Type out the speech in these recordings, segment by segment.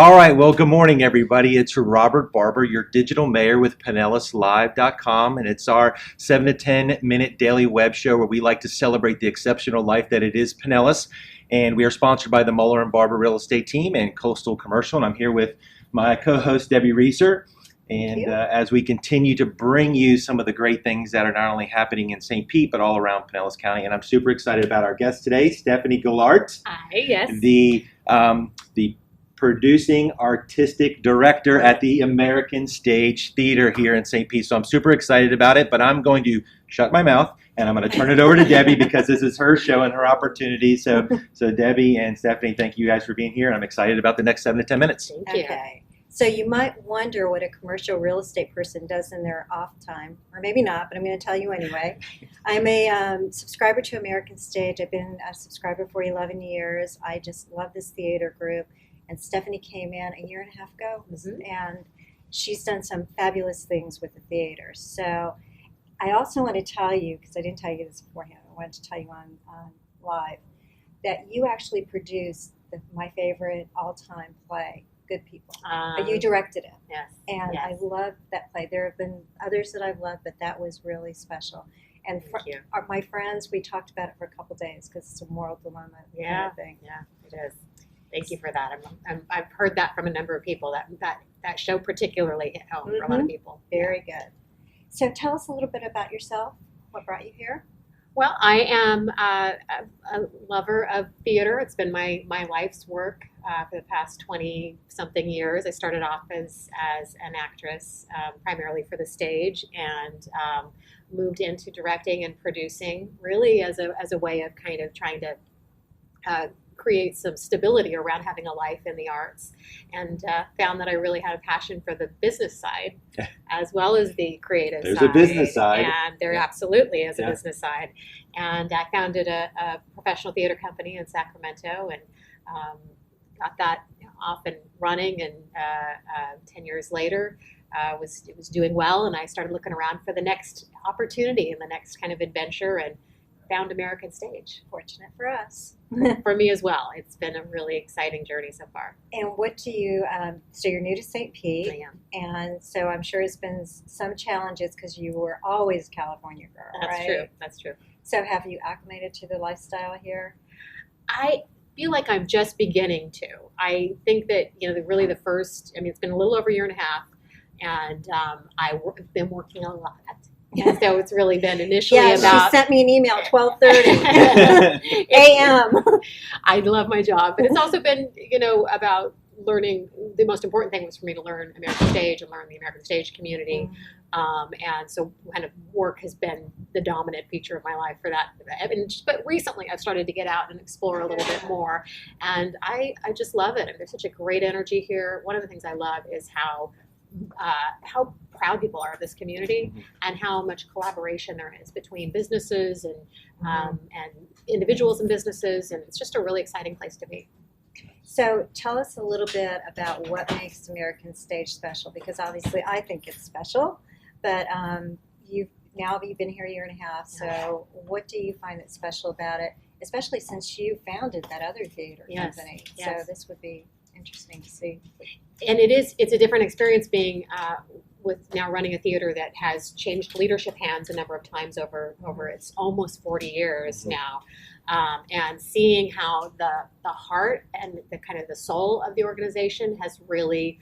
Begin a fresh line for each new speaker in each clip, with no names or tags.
All right, well, good morning, everybody. It's Robert Barber, your digital mayor with PinellasLive.com, and it's our 7 to 10 minute daily web show where we like to celebrate the exceptional life that it is Pinellas. And we are sponsored by the Moeller&Barber real estate team and Coastal Commercial. And I'm here with my co-host, Debbie Reeser. And as we continue to bring you some of the great things that are not only happening in St. Pete, but all around Pinellas County. And I'm super excited about our guest today, Stephanie Gularte.
Hi, yes.
The producing artistic director at the American Stage Theater here in St. Pete. So I'm super excited about it, but I'm going to shut my mouth and I'm going to turn it over to Debbie because this is her show and her opportunity. So Debbie and Stephanie, thank you guys for being here, and I'm excited about the next 7 to 10 minutes.
Thank you.
Okay. So you might wonder what a commercial real estate person does in their off time, or maybe not, but I'm going to tell you anyway. I'm a subscriber to American Stage. I've been a subscriber for 11 years. I just love this theater group. And Stephanie came in a year and a half ago, and she's done some fabulous things with the theater. So I also want to tell you, because I didn't tell you this beforehand, I wanted to tell you on live, that you actually produced my favorite all-time play, Good People. But you directed it.
Yes.
And
yes.
I love that play. There have been others that I've loved, but that was really special. And my friends, we talked about it for a couple days because it's a moral dilemma kind of thing.
Yeah, it is. Thank you for that. I've heard that from a number of people, that show particularly hit home for a lot of people.
Very good. So tell us a little bit about yourself. What brought you here?
Well, I am a lover of theater. It's been my life's work for the past 20-something years. I started off as an actress, primarily for the stage, and moved into directing and producing, really as a way of kind of trying to create some stability around having a life in the arts, and found that I really had a passion for the business side as well as the creative side.
There's a business side.
And there absolutely is a business side. And I founded a professional theater company in Sacramento, and got that off and running, and 10 years later it was doing well, and I started looking around for the next opportunity and the next kind of adventure, and found American Stage.
Fortunate for us.
For me as well. It's been a really exciting journey so far.
And what do you, so you're new to St. Pete.
I am.
And so I'm sure it's been some challenges because you were always a California girl,
That's
right?
true. That's true.
So have you acclimated to the lifestyle here?
I feel like I'm just beginning to. I think that, really the first, it's been a little over a year and a half, and I've been working a lot. And so it's really been initially about...
she sent me an email 12:30 a.m.
I love my job, but it's also been, about learning. The most important thing was for me to learn American Stage and learn the American Stage community. And so kind of work has been the dominant feature of my life for that. But recently I've started to get out and explore a little bit more, and I just love it. There's such a great energy here. One of the things I love is how proud people are of this community, and how much collaboration there is between businesses and individuals and businesses, and it's just a really exciting place to be.
So tell us a little bit about what makes American Stage special, because obviously I think it's special, but you've been here a year and a half, so what do you find that's special about it, especially since you founded that other theater company?
Yes.
So this would be interesting to see.
And it's a different experience being with now running a theater that has changed leadership hands a number of times over its almost 40 years now, and seeing how the heart and the kind of the soul of the organization has really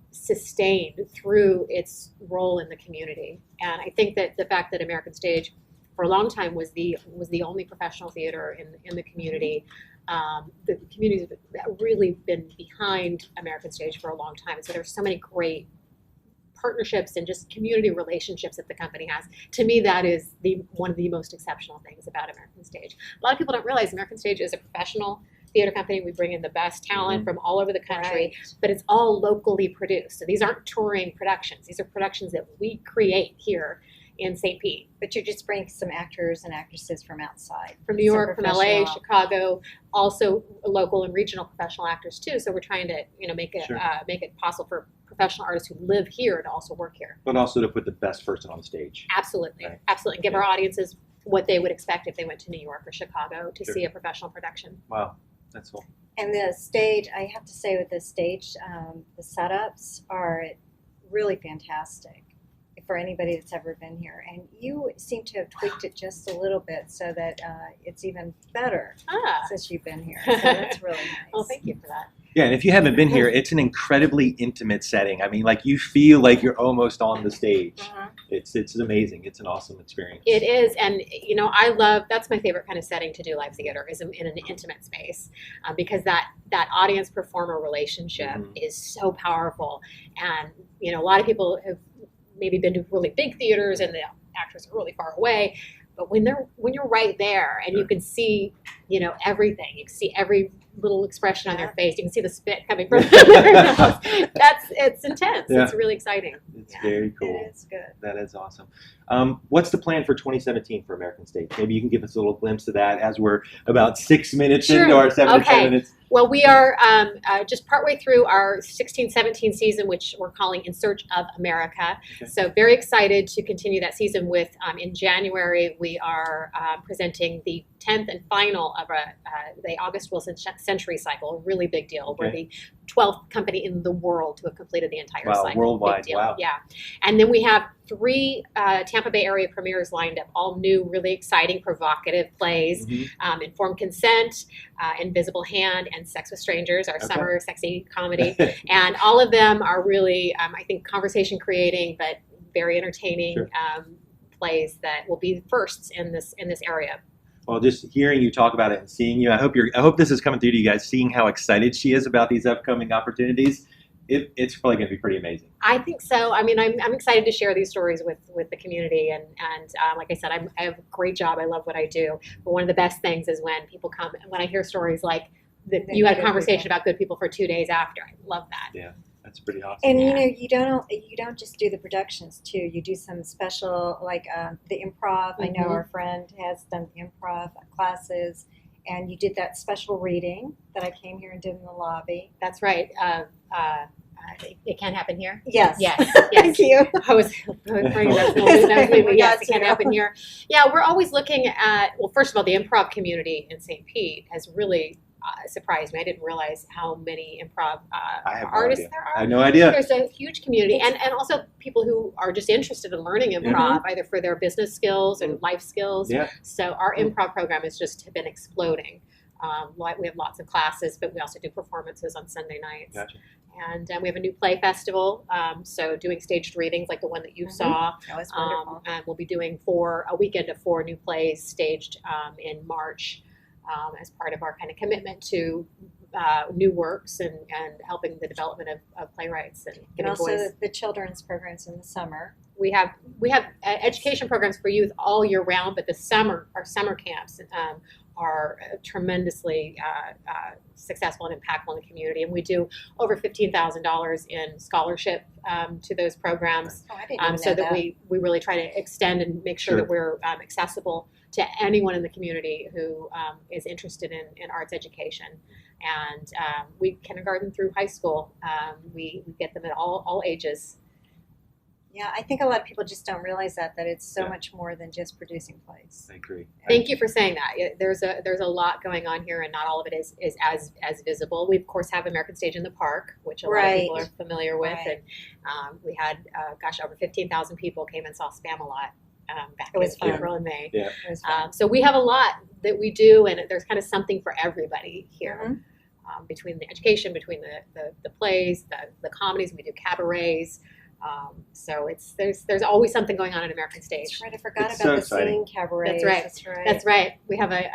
sustained through its role in the community. And I think that the fact that American Stage for a long time was the only professional theater in the community. The community's really been behind American Stage for a long time. So there's so many great partnerships and just community relationships that the company has. To me, that is one of the most exceptional things about American Stage. A lot of people don't realize American Stage is a professional theater company. We bring in the best talent from all over the country, but it's all locally produced. So these aren't touring productions. These are productions that we create here in St. Pete.
But you just bring some actors and actresses from outside.
From New York, from LA, Chicago, also local and regional professional actors too. So we're trying to, make it possible for professional artists who live here to also work here.
But also to put the best person on the stage.
Absolutely. Right. Absolutely. Give our audiences what they would expect if they went to New York or Chicago to see a professional production.
Wow. That's cool.
And the stage, I have to say, with the stage, the setups are really fantastic for anybody that's ever been here. And you seem to have tweaked it just a little bit so that it's even better since you've been here. So that's really nice.
Well, thank you for that.
Yeah, and if you haven't been here, it's an incredibly intimate setting. I mean, like, you feel like you're almost on the stage. It's amazing. It's an awesome experience.
It is, and that's my favorite kind of setting to do live theater, is in an intimate space, because that audience performer relationship is so powerful. And a lot of people have maybe been to really big theaters and the actors are really far away, but when you're right there and you can see everything, you can see every little expression on their face, you can see the spit coming from their mouth. It's intense. Yeah. It's really exciting.
It's very cool.
It is good.
That is awesome. What's the plan for 2017 for American Stage? Maybe you can give us a little glimpse of that as we're about 6 minutes into our 7 to 10 minutes.
Well, we are just partway through our 16-17 season, which we're calling In Search of America. Okay. So very excited to continue that season with, in January, we are presenting the 10th and final of the August Wilson Century Cycle, a really big deal. Okay. We're the 12th company in the world to have completed the entire cycle.
Worldwide, wow.
Yeah. And then we have 3 Tampa Bay area premieres lined up, all new, really exciting, provocative plays. Informed Consent, Invisible Hand, and Sex with Strangers, our summer sexy comedy. And all of them are really, I think, conversation creating, but very entertaining plays that will be firsts in this area.
Well, just hearing you talk about it and seeing you, I hope this is coming through to you guys, seeing how excited she is about these upcoming opportunities. It's probably going to be pretty amazing. I
think so. I mean, I'm excited to share these stories with the community, and like I said, I have a great job. I love what I do. But one of the best things is when people come, and when I hear stories like that, you had a conversation about good people for 2 days after. I love that.
Yeah. That's pretty awesome.
And you don't just do the productions too. You do some special, like the improv. I know our friend has done improv classes, and you did that special reading that I came here and did in the lobby.
That's right. It Can't Happen Here?
Yes.
Yes.
Thank you.
I was praying that yes, it can't happen here. Yeah, we're always looking at, well, first of all, the improv community in St. Pete has really surprised me. I didn't realize how many improv artists there are.
I had no idea.
There's a huge community, and also people who are just interested in learning improv, either for their business skills and life skills. Yeah. So our improv program has just been exploding. We have lots of classes, but we also do performances on Sunday nights.
Gotcha.
And we have a new play festival, so doing staged readings like the one that you saw.
That was wonderful.
And we'll be doing a weekend of 4 new plays staged in March. As part of our kind of commitment to new works and helping the development of playwrights and
also
voice.
The children's programs in the summer.
We have education programs for youth all year round, but our summer camps are tremendously successful and impactful in the community, and we do over $15,000 in scholarship to those programs.
Oh, I didn't know
so that we really try to extend and make sure that we're accessible to anyone in the community who is interested in arts education. And we kindergarten through high school, we get them at all ages.
Yeah, I think a lot of people just don't realize that it's so much more than just producing plays.
I agree.
Thank you for saying that. There's a lot going on here, and not all of it is as visible. We of course have American Stage in the Park, which a lot of people are familiar with, and we had over 15,000 people came and saw Spam-A-Lot back in April and May.
Yeah.
So we have a lot that we do, and there's kind of something for everybody here. Between the education, between the plays, the comedies, we do cabarets. So there's always something going on at American Stage.
That's right. I forgot about the singing cabaret.
That's right. We have a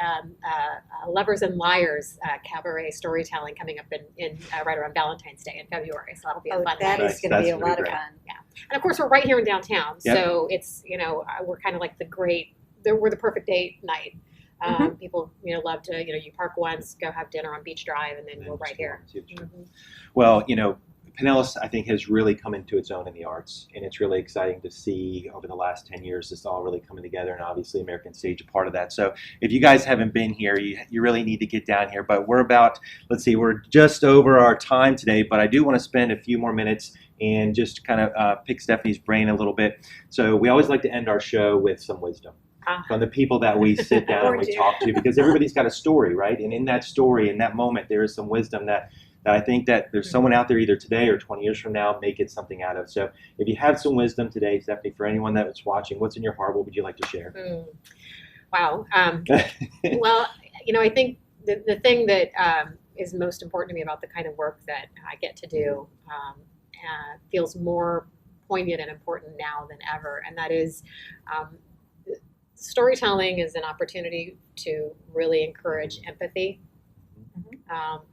Lovers and Liars cabaret storytelling coming up in right around Valentine's Day in February. So that'll be a fun night.
That is going to be a lot of fun.
Yeah. And of course, we're right here in downtown. So it's we're kind of like we're the perfect date night. People love to you park once, go have dinner on Beach Drive, and then we're right here.
Well, Pinellas, I think, has really come into its own in the arts, and it's really exciting to see over the last 10 years this all really coming together, and obviously American Stage a part of that. So if you guys haven't been here, you really need to get down here. But we're just over our time today, but I do want to spend a few more minutes and just kind of pick Stephanie's brain a little bit. So we always like to end our show with some wisdom. from the people that we sit down and we talk to, because everybody's got a story, right? And in that story, in that moment, there is some wisdom that I think that there's someone out there either today or 20 years from now may get something out of. So if you have some wisdom today, Stephanie, for anyone that's watching, what's in your heart? What would you like to share?
Wow. Well, I think the thing that is most important to me about the kind of work that I get to do feels more poignant and important now than ever. And that is storytelling is an opportunity to really encourage empathy.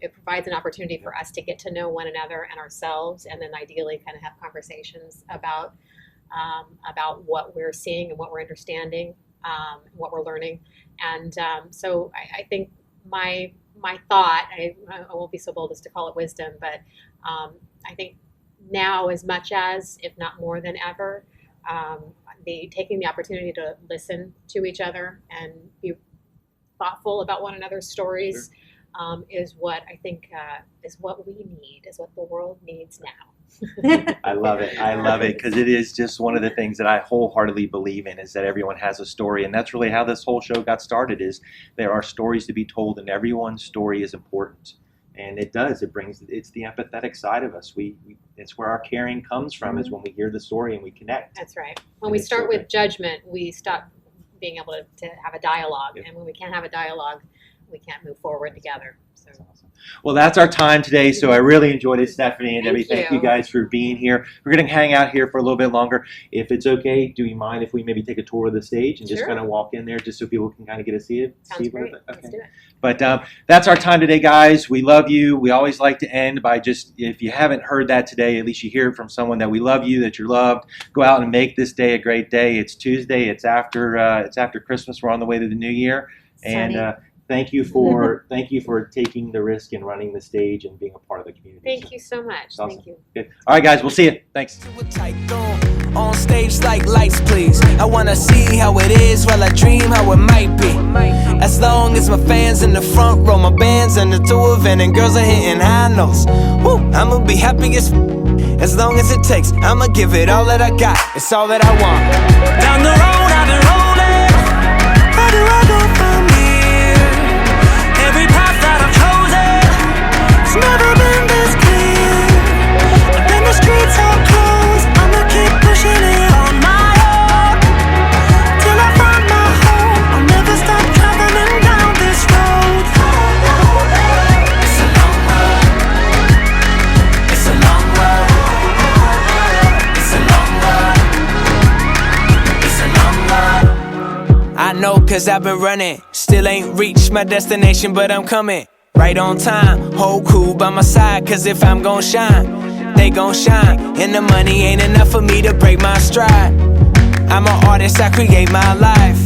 It provides an opportunity for us to get to know one another and ourselves, and then ideally kind of have conversations about what we're seeing and what we're understanding, what we're learning. And so I think my thought, I won't be so bold as to call it wisdom, but I think now as much as, if not more than ever, taking the opportunity to listen to each other and be thoughtful about one another's stories is what I think is what we need, is what the world needs now.
I love it because it is just one of the things that I wholeheartedly believe in, is that everyone has a story, and that's really how this whole show got started. Is there are stories to be told, and everyone's story is important. And it's the empathetic side of us. It's where our caring comes from, is when we hear the story and we connect.
That's right. When we start with judgment, we stop being able to have a dialogue. And when we can't have a dialogue, we can't move forward together. So.
That's awesome. Well, that's our time today. So I really enjoyed it, Stephanie and Debbie.
Thank
you guys for being here. We're going to hang out here for a little bit longer. If it's okay, do you mind if we maybe take a tour of the stage and just kind of walk in there, just so people can kind of get to see it?
Sounds great.
Okay.
Let's do it.
But that's our time today, guys. We love you. We always like to end by just, if you haven't heard that today, at least you hear it from someone that we love you, that you're loved. Go out and make this day a great day. It's Tuesday. It's after Christmas. We're on the way to the new year.
Sunny.
And thank you for taking the risk and running the stage and being a part of the community.
Thank you so much.
Awesome.
Thank you.
Good. All right, guys. We'll see you. Thanks.
On stage like lights, please. I wanna see how it is while I dream how it might be. As long as my fans in the front row, my band's in the tour van, and girls are hitting high notes. Woo, I'ma be happy as long as it takes. I'ma give it all that I got. It's all that I want. Down the road I've been rolling. Where do I go from here? Every path that I've chosen, it's never been this clear. And then the streets are closed, I'ma keep pushing it on my own till I find my home. I'll never stop traveling down this road. It's a long road. It's a long road. It's a long road. It's a long road. I know, 'cause I've been running, still ain't reached my destination, but I'm coming right on time. Whole crew by my side, 'cause if I'm gon' shine, they gon' shine. And the money ain't enough for me to break my stride. I'm an artist, I create my life.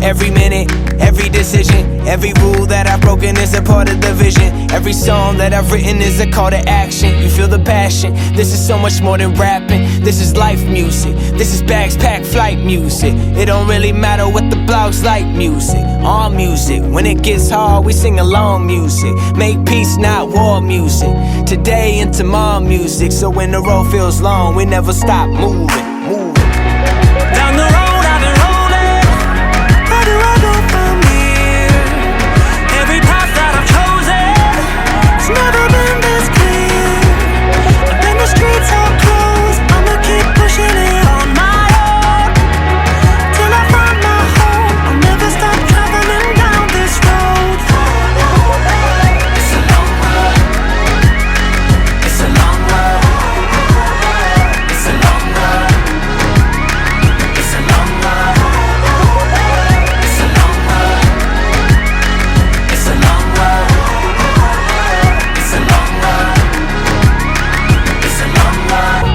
Every minute, every decision, every rule that I've broken is a part of the vision. Every song that I've written is a call to action. You feel the passion. This is so much more than rapping. This is life music. This is bags packed flight music. It don't really matter what the blogs like music. All music. When it gets hard, we sing along music. Make peace, not war music. Today and tomorrow music. So when the road feels long, we never stop moving. Down the road I've been rolling. Where do I go from here? Every path that I've chosen, it's never been this clear. And then the streets are closed, I'ma keep pushing it on my own till I find my home. I'll never stop traveling down this road. It's a long road. It's a long road. It's a long road. It's a long road. It's a long road. It's a long road. It's a long road. It's a long road.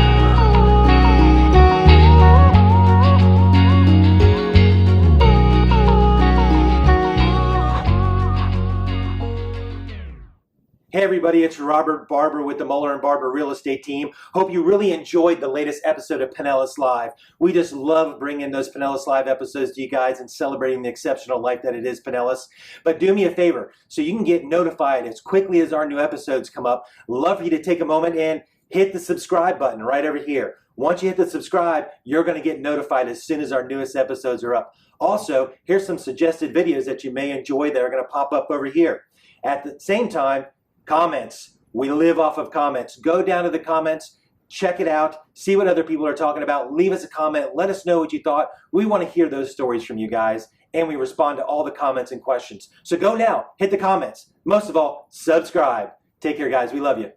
Hey everybody, it's Robert/Barber with the Moeller&Barber real estate team. Hope you really enjoyed the latest episode of Pinellas Live. We just love bringing those Pinellas Live episodes to you guys and celebrating the exceptional life that it is Pinellas. But do me a favor, so you can get notified as quickly as our new episodes come up. Love for you to take a moment and hit the subscribe button right over here. Once you hit the subscribe, you're going to get notified as soon as our newest episodes are up. Also, here's some suggested videos that you may enjoy that are going to pop up over here. At the same time, comments. We live off of comments. Go down to the comments, check it out, see what other people are talking about. Leave us a comment. Let us know what you thought. We want to hear those stories from you guys, and we respond to all the comments and questions. So go now, hit the comments. Most of all, subscribe. Take care, guys. We love you.